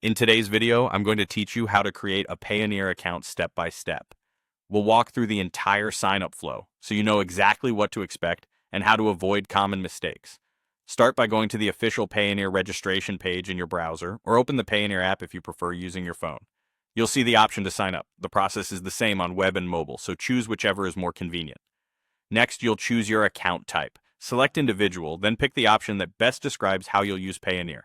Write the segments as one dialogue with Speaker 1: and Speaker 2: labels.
Speaker 1: In today's video, I'm going to teach you how to create a Payoneer account step by step. We'll walk through the entire sign-up flow so you know exactly what to expect and how to avoid common mistakes. Start by going to the official Payoneer registration page in your browser or open the Payoneer app if you prefer using your phone. You'll see the option to sign up. The process is the same on web and mobile, so choose whichever is more convenient. Next, you'll choose your account type. Select individual, then pick the option that best describes how you'll use Payoneer.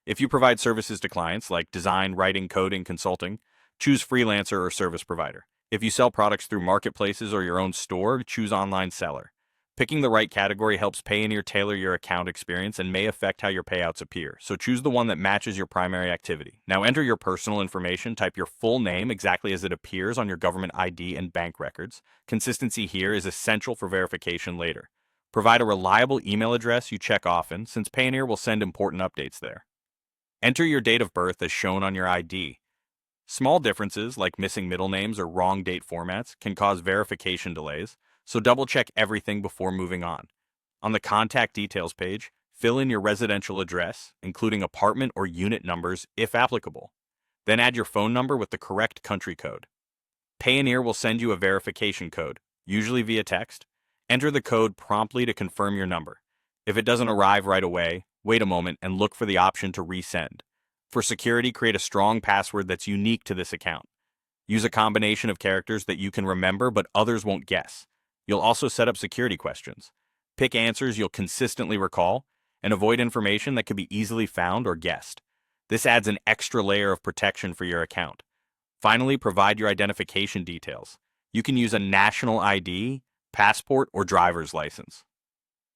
Speaker 1: If you provide services to clients like design, writing, coding, consulting, choose freelancer or service provider. If you sell products through marketplaces or your own store, choose online seller. Picking the right category helps Payoneer tailor your account experience and may affect how your payouts appear, so choose the one that matches your primary activity. Now enter your personal information, type your full name exactly as it appears on your government ID and bank records. Consistency here is essential for verification later. Provide a reliable email address you check often, since Payoneer will send important updates there. Enter your date of birth as shown on your ID. Small differences, like missing middle names or wrong date formats, can cause verification delays, so double-check everything before moving on. On the Contact Details page, fill in your residential address, including apartment or unit numbers if applicable. Then add your phone number with the correct country code. Payoneer will send you a verification code, usually via text. Enter the code promptly to confirm your number. If it doesn't arrive right away, wait a moment and look for the option to resend. For security, create a strong password that's unique to this account. Use a combination of characters that you can remember but others won't guess. You'll also set up security questions. Pick answers you'll consistently recall and avoid information that could be easily found or guessed. This adds an extra layer of protection for your account. Finally, provide your identification details. You can use a national ID, passport, or driver's license.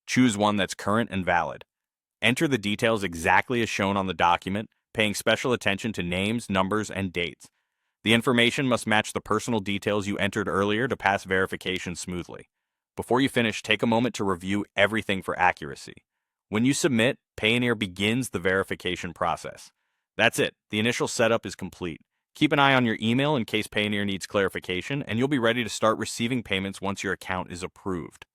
Speaker 1: Choose one that's current and valid. Enter the details exactly as shown on the document, paying special attention to names, numbers, and dates. The information must match the personal details you entered earlier to pass verification smoothly. Before you finish, take a moment to review everything for accuracy. When you submit, Payoneer begins the verification process. That's it. The initial setup is complete. Keep an eye on your email in case Payoneer needs clarification, and you'll be ready to start receiving payments once your account is approved.